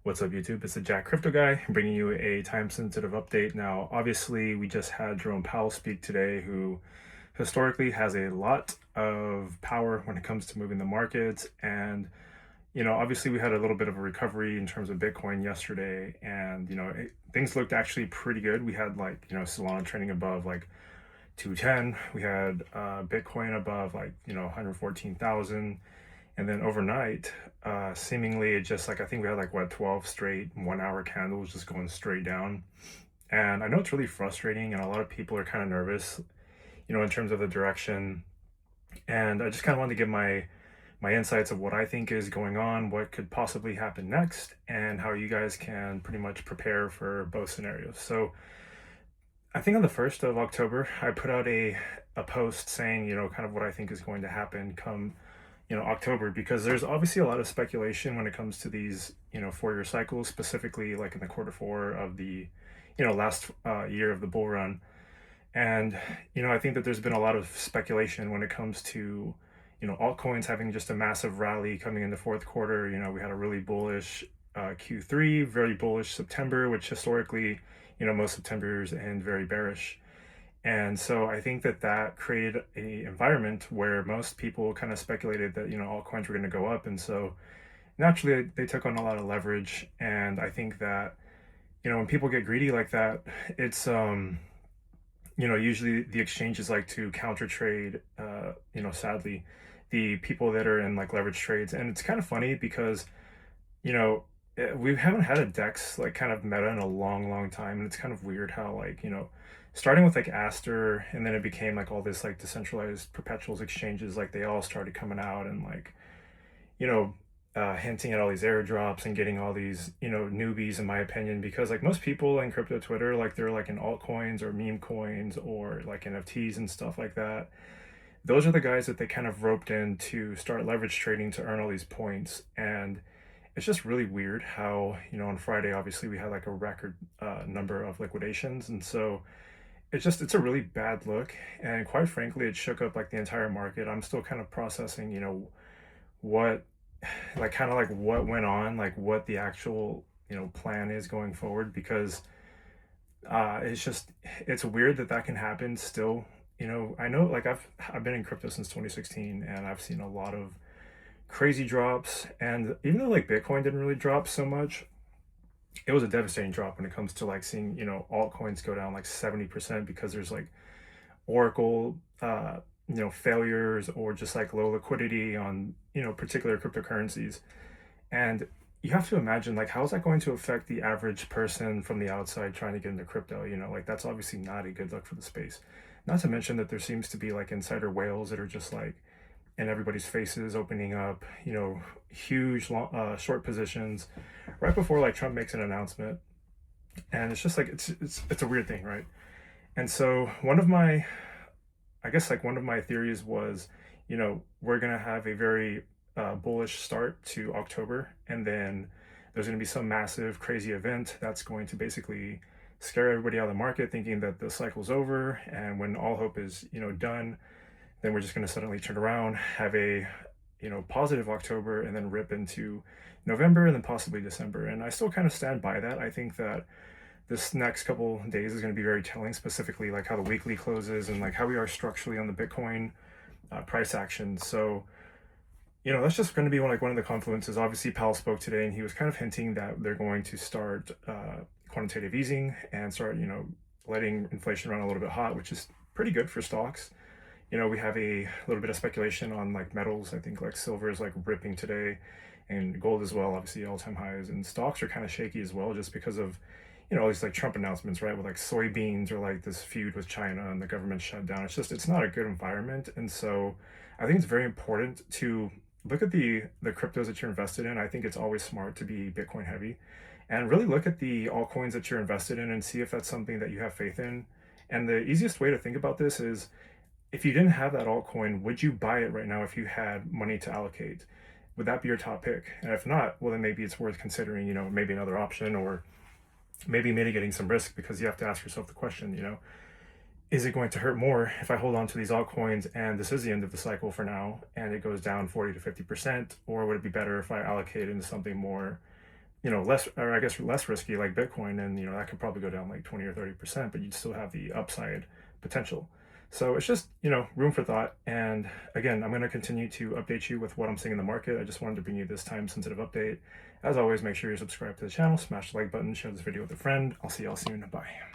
What's up, YouTube? It's the Jack Crypto Guy bringing you a time-sensitive update. Now, obviously, we just had Jerome Powell speak today, who historically has a lot of power when it comes to moving the markets. And, obviously, we had a little bit of a recovery in terms of Bitcoin yesterday. And, things looked actually pretty good. We had, Solana trending above, 210. We had Bitcoin above, 114,000. And then overnight, seemingly it just I think we had 12 straight 1 hour candles just going straight down. And I know it's really frustrating and a lot of people are kind of nervous, in terms of the direction. And I just kind of wanted to give my insights of what I think is going on, what could possibly happen next, and how you guys can pretty much prepare for both scenarios. So I think on the 1st of October, I put out a post saying, kind of what I think is going to happen come October, because there's obviously a lot of speculation when it comes to these 4-year cycles, specifically like in the quarter four of the last year of the bull run. And I think that there's been a lot of speculation when it comes to altcoins having just a massive rally coming in the fourth quarter. We had a really bullish Q3, very bullish September, which historically most Septembers end very bearish. And so I think that that created a environment where most people kind of speculated that, altcoins were going to go up. And so naturally they took on a lot of leverage. And I think that, when people get greedy like that, it's, usually the exchanges like to counter trade, sadly, the people that are in leverage trades. And it's kind of funny because, we haven't had a DEX kind of meta in a long time. And it's kind of weird how starting with Aster, and then it became all this decentralized perpetuals exchanges, they all started coming out and hinting at all these airdrops and getting all these newbies, in my opinion, because most people in crypto Twitter, they're in altcoins or meme coins or NFTs and stuff like that. Those are the guys that they kind of roped in to start leverage trading to earn all these points. And it's just really weird how on Friday obviously we had a record number of liquidations. And so it's a really bad look, and quite frankly it shook up the entire market. I'm still kind of processing what what went on, what the actual plan is going forward, because it's weird that that can happen still. I know I've been in crypto since 2016, and I've seen a lot of crazy drops. And even though Bitcoin didn't really drop so much, it was a devastating drop when it comes to seeing altcoins go down 70% because there's Oracle failures, or just low liquidity on particular cryptocurrencies. And you have to imagine how is that going to affect the average person from the outside trying to get into crypto. That's obviously not a good look for the space. Not to mention that there seems to be insider whales that are just in everybody's faces, opening up huge short positions right before Trump makes an announcement. And it's just it's a weird thing, right? And so one of my theories was, we're gonna have a very bullish start to October, and then there's gonna be some massive crazy event that's going to basically scare everybody out of the market, thinking that the cycle's over, and when all hope is done, then we're just going to suddenly turn around, have a positive October, and then rip into November and then possibly December. And I still kind of stand by that. I think that this next couple days is going to be very telling, specifically how the weekly closes and how we are structurally on the Bitcoin price action. So that's just going to be one of the confluences. Obviously Powell spoke today, and he was kind of hinting that they're going to start quantitative easing and start letting inflation run a little bit hot, which is pretty good for stocks. We have a little bit of speculation on metals. I think silver is ripping today, and gold as well, obviously all-time highs. And stocks are kind of shaky as well, just because of all these Trump announcements, right, with soybeans, or this feud with China and the government shutdown. It's not a good environment. And so I think it's very important to look at the cryptos that you're invested in. I think it's always smart to be Bitcoin heavy, and really look at the altcoins that you're invested in and see if that's something that you have faith in. And the easiest way to think about this is, if you didn't have that altcoin, would you buy it right now if you had money to allocate? Would that be your top pick? And if not, well, then maybe it's worth considering, maybe another option, or maybe mitigating some risk, because you have to ask yourself the question, is it going to hurt more if I hold on to these altcoins and this is the end of the cycle for now and it goes down 40 to 50%? Or would it be better if I allocate into something more less, or I guess less risky like Bitcoin, and that could probably go down like 20 or 30%, but you'd still have the upside potential. So it's just, room for thought. And again, I'm going to continue to update you with what I'm seeing in the market. I just wanted to bring you this time sensitive update. As always, make sure you're subscribed to the channel, smash the like button, share this video with a friend. I'll see y'all soon. Bye.